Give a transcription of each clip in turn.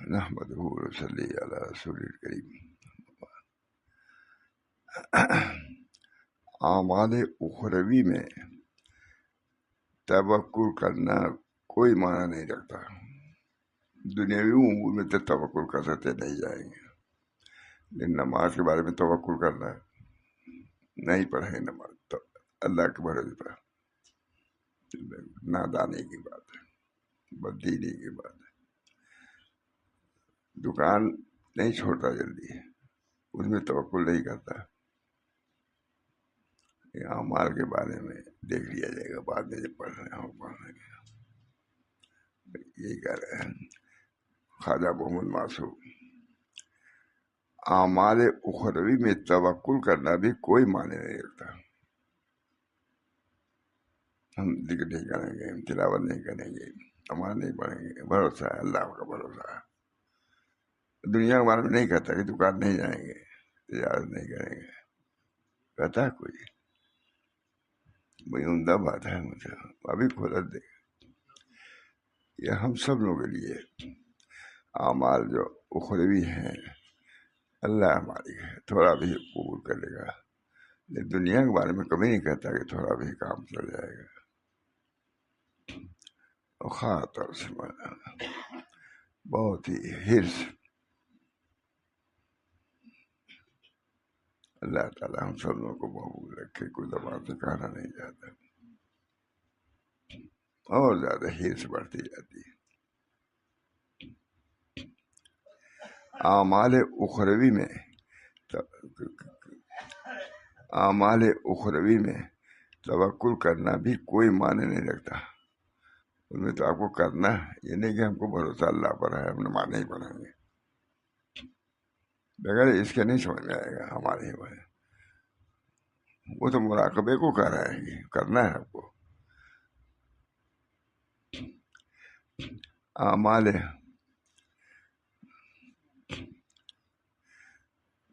نحمدہ و نصلی علی رسول الکریم. اعمال اخروی میں توکل کرنا کوئی معنی نہیں رکھتا. دنیاوی امور میں تو توکل کر سکتے نہیں جائیں گے، لیکن نماز کے بارے میں توکل کرنا نہیں پڑھیں گے. نماز تو اللہ کے بھروسے پر نادانی کی بات ہے، بددینی کی بات ہے. دکان نہیں چھوڑتا جلدی، اس میں توکل نہیں کرتا. اعمال کے بارے میں دیکھ لیا جائے گا بعد میں، جب پڑھنا ہو پڑھنے کے. یہی کہہ رہے ہیں خواجہ محمد معصوم، اعمال اخروی میں توکل کرنا بھی کوئی معنی نہیں رکھتا. ہم ذکر نہیں کریں گے، تلاوت نہیں کریں گے، نماز نہیں پڑھیں گے، بھروسہ ہے اللہ کا، بھروسہ ہے. دنیا کے بارے میں نہیں کہتا کہ دکان نہیں جائیں گے، تجارت نہیں کریں گے. کہتا ہے کوئی بڑی عمدہ بات ہے، مجھے ابھی کھولت دے. یہ ہم سب لوگوں کے لیے اعمال جو اخروی ہیں اللہ ہماری ہے، تھوڑا بھی قبول کر لے گا. لیکن دنیا کے بارے میں کبھی نہیں کہتا کہ تھوڑا بھی کام چل جائے گا. خاص طور سے بہت ہی حرص. اللہ تعالیٰ ہم سب لوگوں کو محبوب رکھے. کوئی زبان سے کہنا نہیں جاتا، اور زیادہ حرص بڑھتی جاتی ہے. اعمال اخروی میں توکل کرنا بھی کوئی معنی نہیں رکھتا. اس میں تو آپ کو کرنا ہے، یہ نہیں کہ ہم کو بھروسہ اللہ پر ہے ہم نماز نہیں پڑھیں گے. بغیر اس کے نہیں سمجھ میں آئے گا ہمارے ہی بھائی. وہ تو مراقبے کو کہہ رہے ہیں کہ کرنا ہے آپ کو. اعمال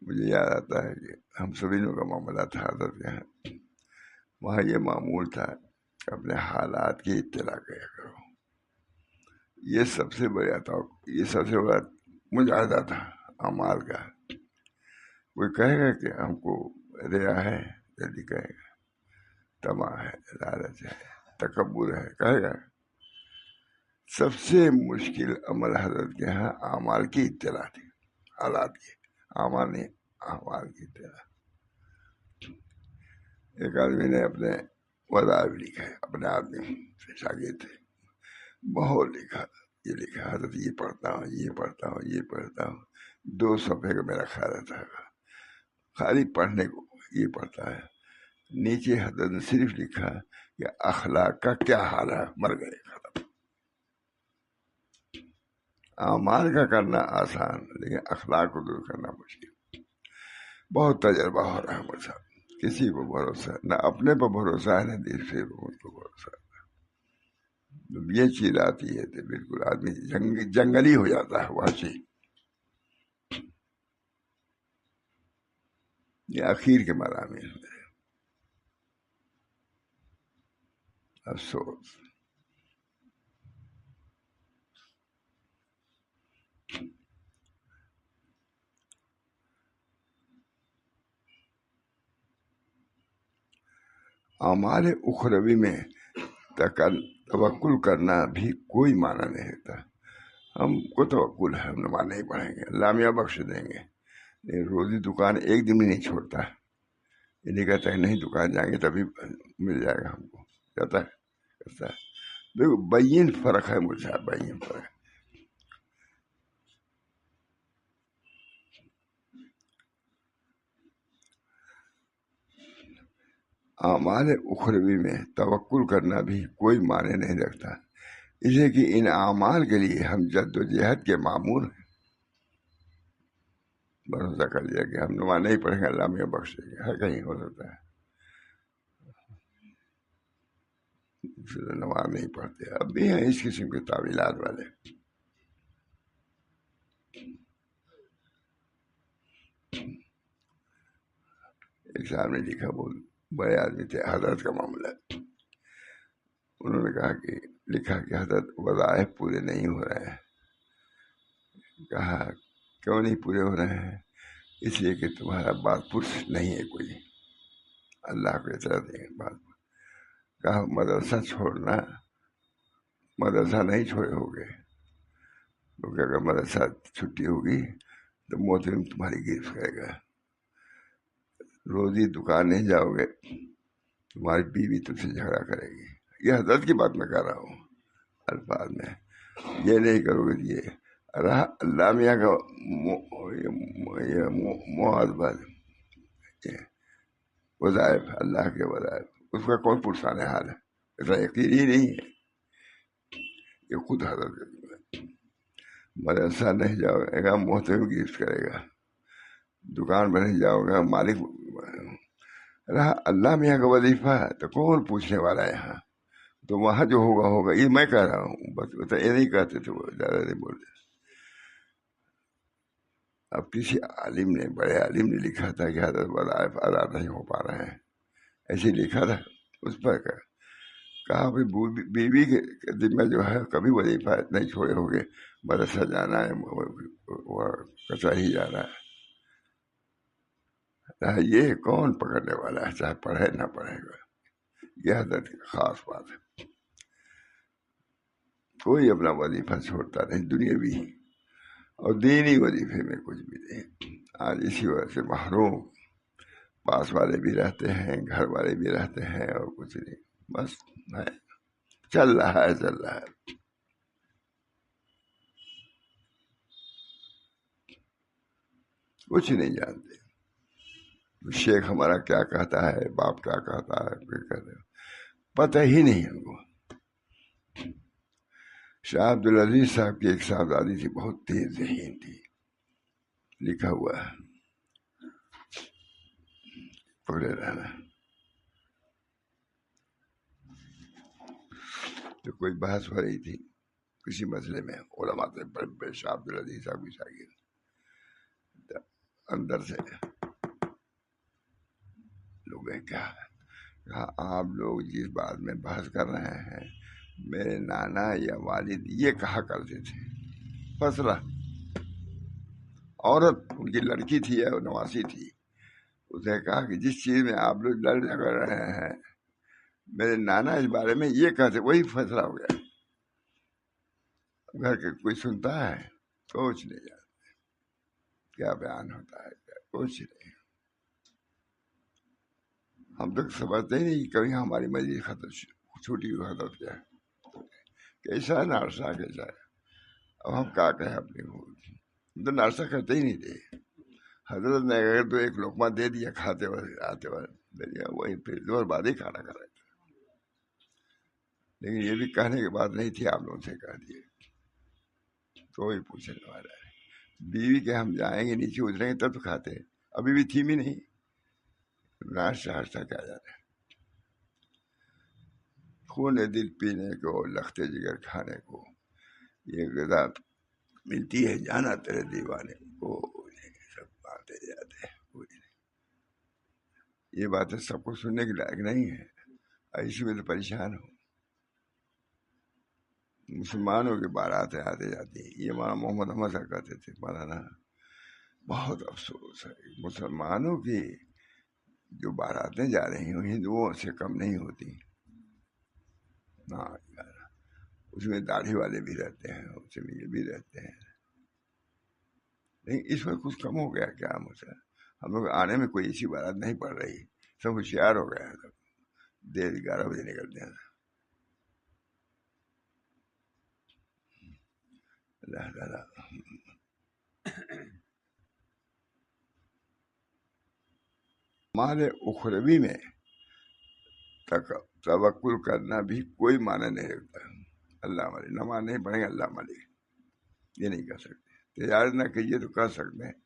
مجھے یاد آتا ہے کہ ہم سبھی لوگوں کا معاملہ تھا حضرت کے ہیں. وہاں یہ معمول تھا کہ اپنے حالات کی اطلاع کیا کرو. یہ سب سے بڑا مجاہدہ تھا اعمال کا. کوئی کہے گا کہ ہم کو ریا ہے، جلدی کہے گا. طمع ہے، لالچ ہے، تکبر ہے، کہے گا. سب سے مشکل عمل حضرت کے یہاں اعمال کی اطلاع تھی، حالات کی. اعمال نہیں، اعمال کی اطلاع. ایک آدمی نے اپنے وظائف لکھا ہے، اپنے آدمی سے شاگرد تھے، بہت لکھا. یہ لکھا حضرت یہ پڑھتا ہوں، یہ پڑھتا ہوں، یہ پڑھتا ہوں. 2 صفحے کا میرا خیال رہتا ہے خالی پڑھنے کو. یہ پڑھتا ہے. نیچے حضرت نے صرف لکھا کہ اخلاق کا کیا حال ہے، مر گئے، ختم. اعمال کا کرنا آسان، لیکن اخلاق کو دور کرنا مشکل. بہت تجربہ ہو رہا ہے مجھ سے. کسی کو بھروسہ نہ، اپنے پر بھروسہ ہے نہ دوسرے کو بھروسہ. جب یہ چیز آتی ہے تو بالکل آدمی جنگلی ہو جاتا ہے، وحشی. یہ اخیر کے مراحل میں افسوس. اعمال اخروی میں توکل کرنا بھی کوئی معنی نہیں رہتا. ہم کو توکل ہے، ہم نماز نہیں پڑھیں گے، اللہ میاں بخش دیں گے. لیکن روزی دکان ایک دن بھی نہیں چھوڑتا. یہ نہیں کہتا ہے نہیں دکان جائیں گے تبھی مل جائے گا ہم کو. کہتا ہے کرتا ہے. دیکھو بین فرق ہے مجھ سے، بین فرق ہے. اعمال اخروی میں توکل کرنا بھی کوئی معنی نہیں رکھتا، اس لیے کہ ان اعمال کے لیے ہم جد و جہد کے مامور ہیں. بھروسہ کر لیا کہ ہم نماز نہیں پڑھیں گے اللہ میں بخش دیں گے. ہر کہیں ہو سکتا ہے نماز نہیں پڑھتے. اب بھی ہیں اس قسم کے تعویلات والے. ایک صاحب نے لکھا، بول بڑے آدمی تھے، حضرت کا معاملہ. انہوں نے کہا کہ لکھا کہ حضرت وظائف پورے نہیں ہو رہے ہیں، کہا کیوں نہیں پورے ہو رہے ہیں؟ اس لیے کہ تمہارا بات پرس نہیں ہے کوئی، اللہ کو اطلاع دیں بات۔ کہا مدرسہ چھوڑنا، مدرسہ نہیں چھوڑے ہوگے، کیونکہ اگر مدرسہ چھٹی ہوگی تو محترم تمہاری گرفت کرے گا، روزی دکان نہیں جاؤ گے، تمہاری بیوی تم سے جھگڑا کرے گی۔ یہ حضرت کی بات میں کر رہا ہوں الفاظ میں، یہ نہیں کرو گے یہ رہا اللہ میاں کا معذبت، وظائف اللہ کے وظائف، اس کا کون پرسان حال ہے؟ ایسا یقین ہی نہیں ہے، یہ خود حضرت مدرسہ نہیں جاؤ گا محترم گرفت کرے گا، دکان پر نہیں جاؤ گا مالک۔ رہا اللہ میاں کا وظیفہ تو کون پوچھنے والا ہے یہاں، تو وہاں جو ہوگا ہوگا، یہ میں کہہ رہا ہوں بس، یہ نہیں کہتے تھے وہ، زیادہ نہیں بولتے۔ اب کسی عالم نے، بڑے عالم نے لکھا تھا کہ حضرت وظائف ادا نہیں ہو پا رہے ہیں، ایسے لکھا تھا اس پر کہا بیوی کے ذمہ جو ہے کبھی وظیفہ نہیں چھوڑے ہوگے، مدرسہ جانا ہے، کچہری جانا ہے، یہ کون پکڑنے والا ہے، چاہے پڑھے نہ پڑھے گا، یہ حضرت کی خاص بات ہے۔ کوئی اپنا وظیفہ چھوڑتا نہیں، دنیاوی اور دینی وظیفے میں کچھ بھی نہیں۔ آج اسی وجہ سے محروم، پاس والے بھی رہتے ہیں، گھر والے بھی رہتے ہیں، اور کچھ نہیں، بس ہے، چل رہا ہے چل رہا ہے۔ کچھ نہیں جانتے شیخ ہمارا کیا کہتا ہے، باپ کیا کہتا ہے، پھر کہتے ہیں پتہ ہی نہیں ان کو۔ شاہ عبدالعزیز صاحب کی ایک صاحبزادی تھی، بہت تیز ذہین تھی، لکھا ہوا ہے، پکڑے رہنا۔ تو کوئی بحث ہو رہی تھی کسی مسئلے میں، علماء سے بڑے شاہ عبدالعزیز صاحب کی شاگرد اندر سے لوگ کہا آپ لوگ جس بات میں بحث کر رہے ہیں، میرے نانا یا والد یہ کہا کرتے تھے، فیصلہ عورت ان کی لڑکی تھی یا نواسی تھی، اس نے کہا کہ جس چیز میں آپ لوگ لڑ جھگڑ رہے ہیں، میرے نانا اس بارے میں یہ کہتے، وہی فیصلہ ہو گیا۔ گھر کے کوئی سنتا ہے؟ کچھ نہیں جانتے کیا بیان ہوتا ہے، کیا کچھ نہیں۔ ہم تو سمجھتے ہی نہیں کہ کبھی ہماری مجلس ختم چھوٹی ہوئی ختم کیا ہے، کیسا نارسا کیسا ہے۔ اب ہم کیا کہیں اپنی تو ناشتہ کرتے ہی نہیں تھے۔ حضرت نے اگر تو ایک لقمہ دے دیا کھاتے وقت، آتے وقت دے دیا، وہی پھر زور بعد ہی کھانا کھا رہے تھے۔ لیکن یہ بھی کہنے کی بات نہیں تھی، آپ لوگوں سے کہہ دیے، کوئی پوچھنے والا ہے۔ بیوی کے ہم جائیں گے نیچے اتریں گے تب تو کھاتے، ابھی بھی تھی بھی نہیں، ناشتہ ہاشتہ کیا جاتا ہے۔ خون دل پینے کو، لخت جگر کھانے کو، یہ غذا ملتی ہے، جانا تیرے دیوانے کو، سب باتیں جاتے ہیں۔ یہ باتیں سب کو سننے کے لائق نہیں ہے، ایسی میں تو پریشان ہو۔ مسلمانوں کی باراتیں آتے جاتی ہیں، یہ مولانا محمد احمد صاحب کہتے تھے، مولانا بہت افسوس ہے مسلمانوں کی جو باراتیں جا رہی ہیں ہندوؤں سے کم نہیں ہوتی۔ اس میں داڑھی والے بھی رہتے ہیں، اس میں یہ بھی رہتے ہیں، لیکن اس میں کچھ کم ہو گیا کیا مسئلہ؟ ہم لوگ آنے میں کوئی ایسی بارات نہیں پڑ رہی، سب ہوشیار ہو گیا ہے، سب 11:30 بجے نکلتے ہیں۔ اللہ تعالیٰ مال اخروی میں توکل کرنا بھی کوئی معنی نہیں رکھتا۔ اللہ مالک، نماز نہیں پڑھیں گے اللہ مالک، یہ نہیں کہہ سکتے۔ تجارت نہ کیجیے تو کہہ سکتے ہیں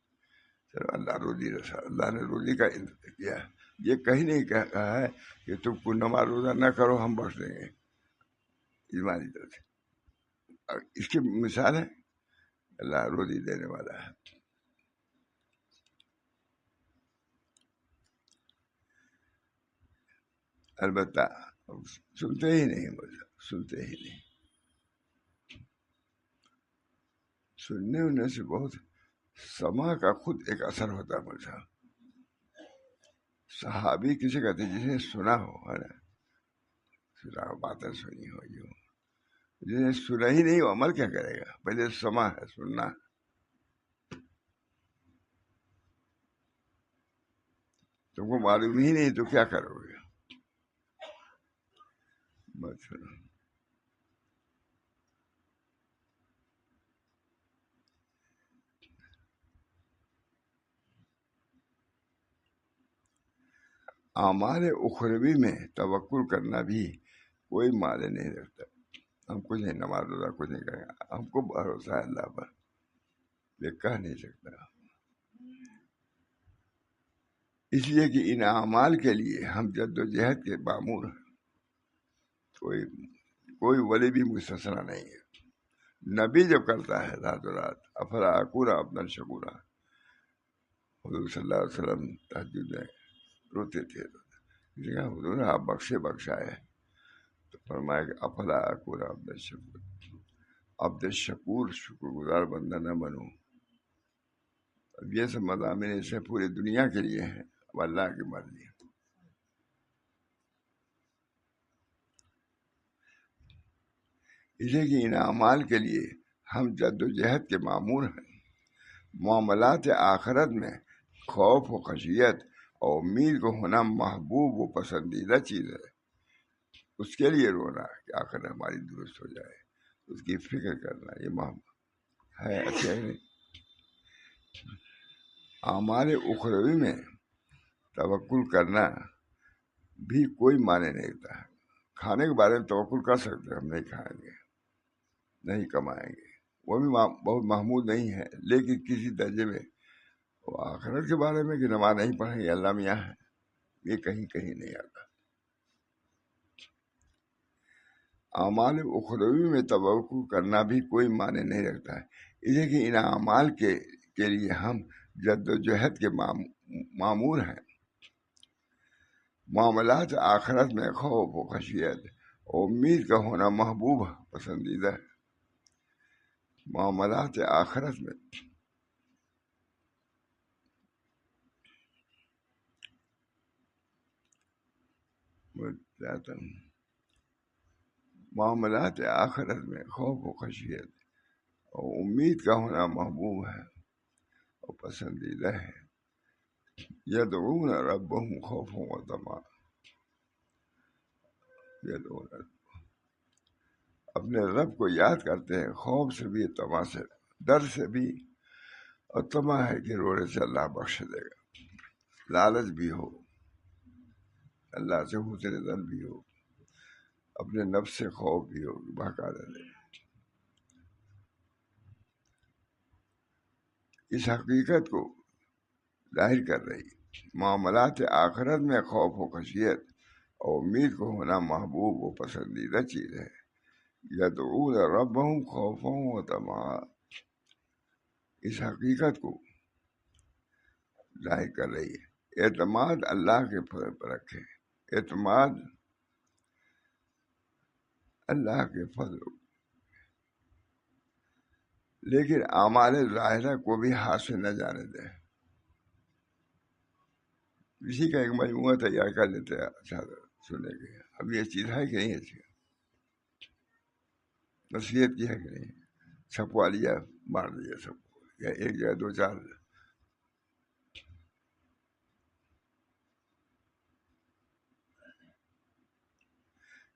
چلو اللہ روزی رسا، اللہ نے روزی کا انتظام کیا ہے۔ یہ کہیں نہیں کہا ہے کہ تم کو نماز روزہ نہ کرو ہم بخش دیں گے، ایمانی طرف سے۔ اس کی مثال ہے اللہ روزی دینے والا ہے۔ البتہ سنتے ہی نہیں، مطلب سنتے ہی نہیں، سننے ہونے سے بہت سما کا خود ایک اثر ہوتا ہے مجھے. صحابی کسے کہتے ہیں؟ جس نے سنا ہو، ہے نا، سنا ہو، باتیں سنی ہو. جس نے سنا ہی نہیں، وہ عمل کیا کرے گا؟ پہلے سما ہے، سننا. تم کو معلوم ہی نہیں تو کیا کرو گے؟ بس اعمال اخروی میں توکل کرنا بھی کوئی معنی نہیں رکھتا. ہم کچھ نہیں، نماز روزہ کچھ نہیں کریں گے، ہم کو بھروسہ ہے اللہ پر، یہ کہہ نہیں سکتا. اس لیے کہ ان اعمال کے لیے ہم جد و جہد کے مامور ہیں. کوئی ولی بھی مستثنا نہیں ہے. نبی جو کرتا ہے رات و رات، افلا اکون عبدا شکورا. حضور صلی اللہ علیہ وسلم تہجد میں روتے تھے، حضور آپ بخشائے. تو فرمایا کہ افلا اکون عبدا شکور، عبد شکور، شکر گزار بندہ نہ بنوں. اب یہ سب مضامین اسے پوری دنیا کے لیے ہیں، اب اللہ کی مرضی. اسے کہ ان اعمال کے لیے ہم جد و جہد کے مامور ہیں. معاملات آخرت میں خوف و خشیت اور امید کو ہونا محبوب و پسندیدہ چیز ہے. اس کے لیے رونا کہ آخر ہماری درست ہو جائے، اس کی فکر کرنا، یہ محبوب ہے. اچھا ہے نہیں؟ اعمال اخروی میں توکل کرنا بھی کوئی معنی نہیں رکھتا ہے. کھانے کے بارے میں توکل کر سکتے ہیں، ہم نہیں کھائیں گے، نہیں کمائیں گے، وہ بھی بہت محمود نہیں ہے. لیکن کسی درجے میں وہ آخرت کے بارے میں کہ نماز نہیں پڑھیں گے، اللہ میاں ہے، یہ کہیں کہیں نہیں آتا. اعمال اخروی میں توقع کرنا بھی کوئی معنی نہیں رکھتا ہے. اسے کہ ان اعمال کے لیے ہم جد و جہد کے مامور ہیں. معاملات آخرت میں خوف و خشیت اور امید کا ہونا محبوب پسندیدہ ہے. معاملات آخرت میں معاملات آخرت میں خوف و خشیت اور امید کا ہونا محبوب ہے اور پسندیدہ ہے. یدعون ربهم خوفا وطمعا. اپنے رب کو یاد کرتے ہیں، خوف سے بھی، طمع سے، ڈر سے بھی، اور طمع ہے کہ رونے سے اللہ بخش دے گا. لالچ بھی ہو، اللہ سے حسن زن بھی ہو، اپنے نفس سے خوف بھی ہو، بہکا دے. اس حقیقت کو ظاہر کر رہی معاملات آخرت میں خوف و خشیت اور امید کو ہونا محبوب و پسندیدہ چیز ہے. یدعون ربهم خوفا وطمعا. اس حقیقت کو ظاہر کر رہی ہے. اعتماد اللہ کے فضل پر رکھے، اعتماد اللہ کے فضل، لیکن اعمال ظاہرہ کو بھی ہاتھ سے نہ جانے دیں. اسی کا ایک مجموعہ تیار کر لیتے ہیں. اچھا سنے گے اب یہ چیز ہے کہ نہیں؟ اچھی نصیحت کی ہے کہ نہیں؟ چھپوا لیا، مار دیا سب کو، یا ایک جگہ دو چار.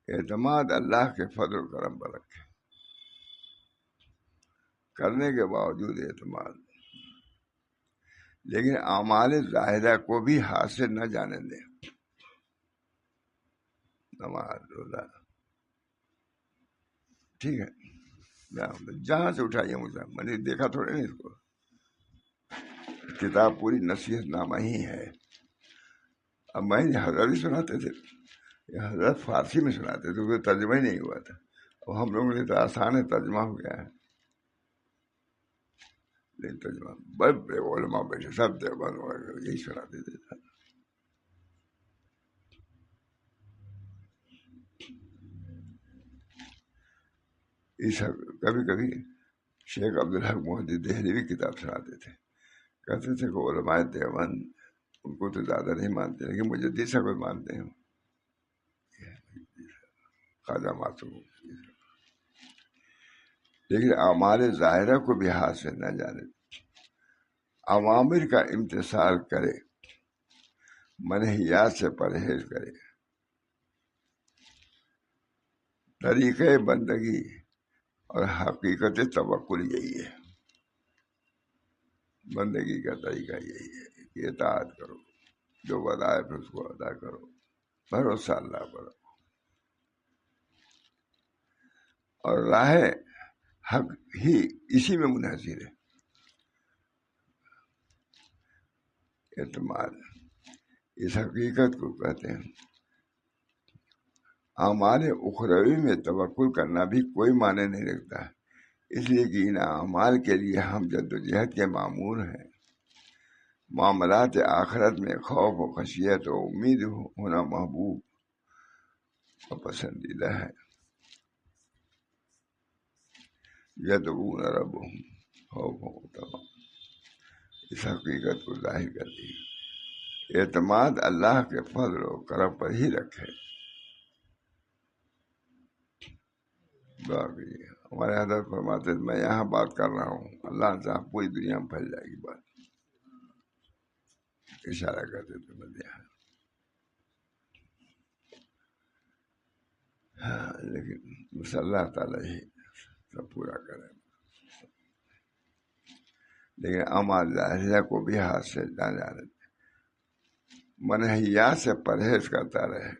اعتماد اللہ کے فضل و کرم پر رکھے، کرنے کے باوجود اعتماد، لیکن اعمال ظاہرہ کو بھی ہاتھ سے نہ جانے دیں. نماز روزہ، ٹھیک ہے، جہاں سے اٹھائیے مجھے، میں نے دیکھا تھوڑے نہیں اس کو. کتاب پوری نصیحت نامہ ہی ہے. اب میں حضرت بھی سناتے تھے، حضرت فارسی میں سناتے تھے، وہ ترجمہ ہی نہیں ہوا تھا. اور ہم لوگوں نے تو آسان ہے، ترجمہ ہو گیا ہے. لیکن ترجمہ بڑے علماء بیٹھے سب دیوبند وغیرہ یہی سناتے تھے. اس کبھی کبھی شیخ عبدالحق محدث دہلوی کتاب سناتے تھے، کہتے تھے کہ علماء دیوبند ان کو تو زیادہ نہیں مانتے لیکن مجدد سے کوئی مانتے ہیں، خواجہ معصوم، لیکن اعمال ظاہرہ کو بھی ہاتھ سے نہ جانے، اوامر کا امتثال کرے، منہیات سے پرہیز کرے۔ طریقۂ بندگی اور حقیقت توکل یہی ہے، بندگی کا طریقہ یہی ہے کہ اطاعت کرو، جو وظائف اس کو ادا کرو، بھروسہ اللہ پر، اور راہ حق ہی اسی میں منحصر ہے۔ اعتماد اس حقیقت کو کہتے ہیں۔ اعمال اخروی میں توکل کرنا بھی کوئی معنی نہیں رکھتا، اس لیے کہ ان اعمال کے لیے ہم جدوجہد کے مامور ہیں۔ معاملات آخرت میں خوف و خشیت و امید ہونا محبوب اور پسندیدہ ہے۔ یدعون ربهم خوفا وطمعا، اس حقیقت کو ظاہر کرتی ہے۔ اعتماد اللہ کے فضل و کرم پر ہی رکھے۔ دعا کیجیے۔ ہمارے حضرت فرماتے ہیں میں یہاں بات کر رہا ہوں، اللہ صاحب پوری دنیا میں پھیل جائے گی بات، اشارہ کرتے تھے بس یہاں۔ لیکن بس اللہ تعالیٰ ہی سب پورا کرے، لیکن اعمال ظاہرہ کو بھی ہاتھ سے نہ جانے، منہیات سے پرہیز کرتا رہے۔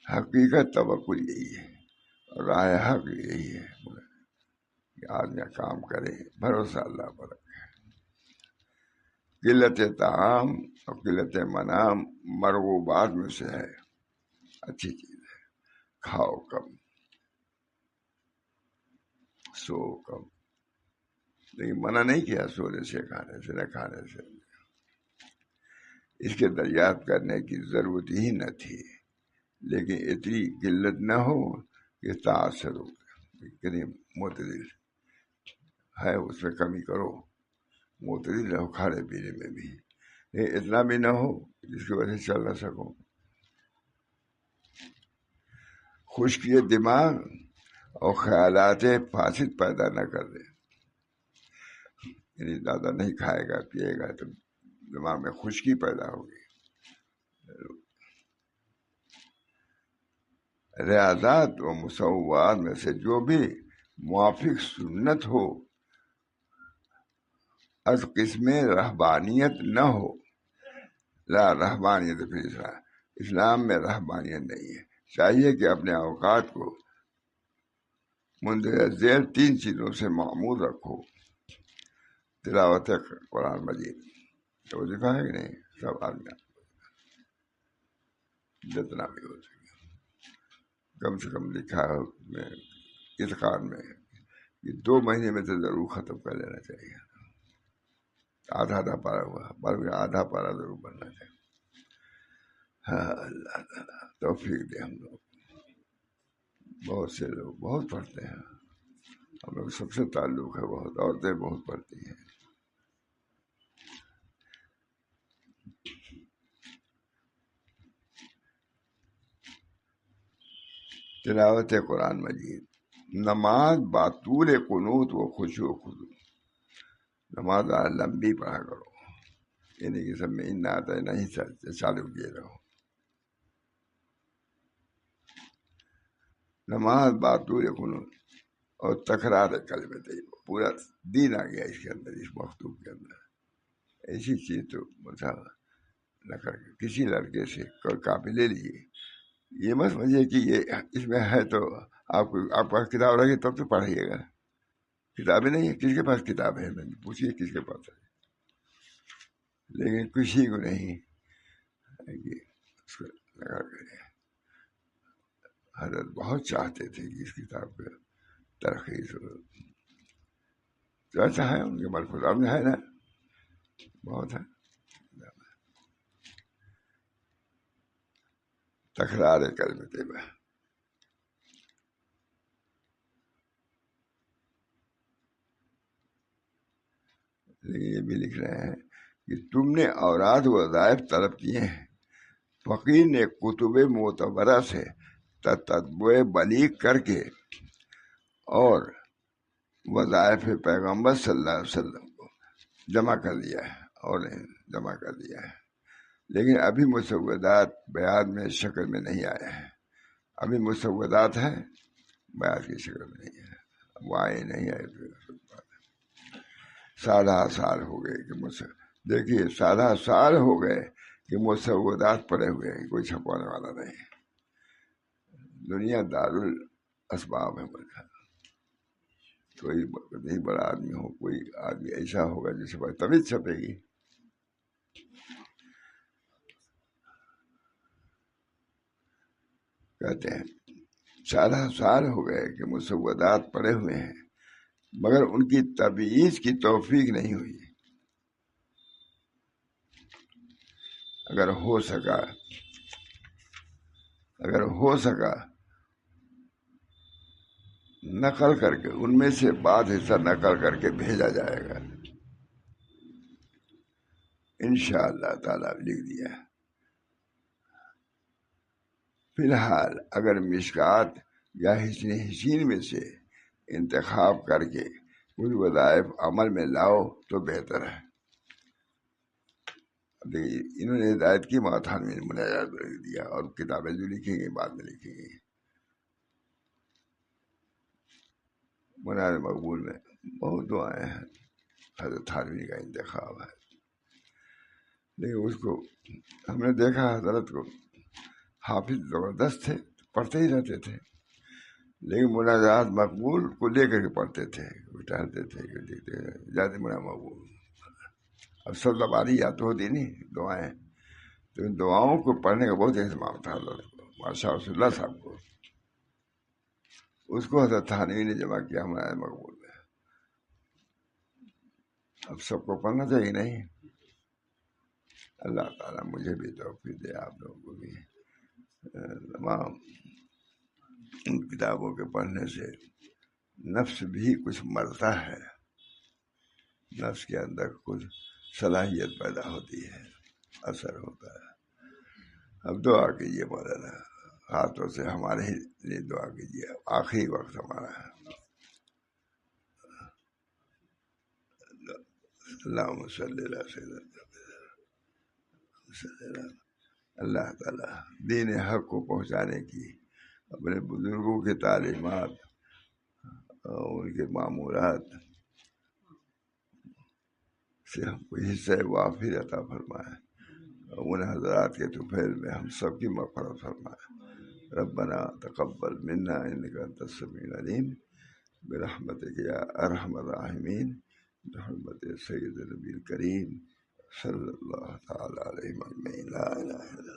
حقیقت توکل یہی ہے، اور راہ حق یہی ہے کہ آدمی کام کرے، بھروسہ اللہ پر رکھے۔ قلت طعام اور قلت منام مرغوبات میں سے ہے، اچھی چیز ہے، کھاؤ کم، سو کم، لیکن منع نہیں کیا سونے سے، کھانے سے، نہ کھانے سے۔ اس کے دریافت کرنے کی ضرورت ہی نہ تھی، لیکن اتنی قلت نہ ہو کہ تاثر ہو، کتنی معتدل ہے اس میں کمی کرو، معتدل رہو کھانے پینے میں بھی، لیکن اتنا بھی نہ ہو جس کی وجہ سے چل نہ سکو۔ خشکی دماغ اور خیالات فاسد پیدا نہ کر دے، یعنی زیادہ نہیں کھائے گا پیے گا تو دماغ میں خشکی پیدا ہوگی۔ ریاضات و مصوبات میں سے جو بھی موافق سنت ہو، از قسم رہبانیت نہ ہو، لا رہبانیت فی الاسلام، اسلام میں رہبانیت نہیں ہے۔ چاہیے کہ اپنے اوقات کو مندرجہ ذیل 3 چیزوں سے معمور رکھو۔ تلاوت قرآن مجید، تو وظیفہ ہے کہ نہیں؟ سب آدمی جتنا بھی ہو سکے کم سے کم لکھا ہے میں اتقان میں کہ 2 مہینے میں تو ضرور ختم کر لینا چاہیے، آدھا پارا ہوا پر آدھا پارا ضرور بننا چاہیے۔ ہاں اللہ تعالیٰ توفیق دے۔ ہم لوگ بہت سے لوگ بہت پڑھتے ہیں، ہم لوگ سب سے تعلق ہے بہت، عورتیں بہت پڑھتی ہیں۔ تلاوت قرآن مجید، نماز باطول قنوت و خشوع و خضوع، نماز لمبی پڑھا کرو، یعنی کہ سب میں ان آتا ہے نہیں چالو کیے رہو۔ نماز باطول قنوت اور تکرار کلمہ طیبہ، پورا دین آ گیا اس کے اندر، اس مکتوب کے اندر۔ ایسی چیز تو نہ کر کے کسی لڑکے سے کوئی کاپی لے لیجیے، یہ مت سمجھیے کہ یہ اس میں ہے تو آپ پاس کتاب رکھیے تب تو پڑھیے گا، کتابیں نہیں ہے، کس کے پاس کتاب ہے پوچھیے کس کے پاس ہے، لیکن کسی کو نہیں اس کو لگا کر۔ حضرت بہت چاہتے تھے کہ اس کتاب کو ترخیص ہو، تو ایسا ہے ان کے ملفوظات میں ہے نا، بہت ہے۔ تکرار کلمہ طیبہ، لیکن یہ بھی لکھ رہے ہیں کہ تم نے اوراد وظائف طلب کیے ہیں، فقیر نے کتب معتبرہ سے تتبع بلیغ کر کے اور وظائف پیغمبر صلی اللہ علیہ وسلم کو جمع کر لیا ہے اور جمع کر دیا ہے، لیکن ابھی مسودات بیان میں شکل میں نہیں آئے ہیں۔ ابھی مسودات ہیں، بیان کی شکل میں نہیں ہے، وہ آئے نہیں آئے تو سادہ سال ہو گئے کہ دیکھیے سادہ سال ہو گئے کہ مسودات پڑے ہوئے ہیں، کوئی چھپوانے والا نہیں۔ دنیا دارالاسباب ہے بلکہ کوئی نہیں بڑا آدمی ہو، کوئی آدمی ایسا ہوگا جسے بڑا تبھی چھپے گی۔ کہتے ہیں سادہ سال ہو گئے کہ مسودات پڑے ہوئے ہیں مگر ان کی تبعیض کی توفیق نہیں ہوئی۔ اگر ہو سکا نقل کر کے ان میں سے بعض حصہ نقل کر کے بھیجا جائے گا، انشاءاللہ تعالیٰ لکھ دیا۔ فی الحال اگر مشکات یا حسن حسین میں سے انتخاب کر کے کچھ وظائف عمل میں لاؤ تو بہتر ہے۔ انہوں نے ہدایت کی ماتھان میں مناجات لکھ دیا، اور کتابیں جو لکھیں گی بعد میں لکھیں گی۔ منار مقبول میں بہت دعائیں ہیں، حضرت تھانوی کا انتخاب ہے، لیکن اس کو ہم نے دیکھا حضرت کو حافظ زبردست تھے، پڑھتے ہی رہتے تھے، لیکن مناجات مقبول کو لے کر کے پڑھتے تھے، ٹہلتے تھے، زیادہ منع مقبول۔ اب سب زبانی یاد تو ہوتی نہیں دعائیں، تو ان دعاؤں کو پڑھنے کا بہت اہتمام تھا حضرت کو، ماشاء اللہ صاحب کو۔ اس کو حضرت تھانوی نے جمع کیا منع مقبول میں۔ اب سب کو پڑھنا چاہیے نہیں؟ اللہ تعالیٰ مجھے بھی توفیق دے، آپ لوگوں کو بھی۔ تمام ان کتابوں کے پڑھنے سے نفس بھی کچھ مرتا ہے، نفس کے اندر کچھ صلاحیت پیدا ہوتی ہے، اثر ہوتا ہے۔ اب دعا کیجیے مولانا، ہاتھوں سے ہمارے ہی لیے دعا کیجیے، آخری وقت ہمارا ہے۔ اللہم صلی اللہ سیدنا اللہ تعالیٰ دین حق کو پہنچانے کی اپنے بزرگوں کی تعلیمات اور ان کے معمولات سے ہم کو حصہ وافر عطا فرمائے، ان حضرات کے طفیل میں ہم سب کی مغفرت فرمائے۔ ربنا تقبل منا انک انت السمیع العلیم برحمتک یا ارحم الراحمین، برحمت سید النبی الکریم صلی اللہ تعالی علیہ وسلم، لا الہ الا اللہ۔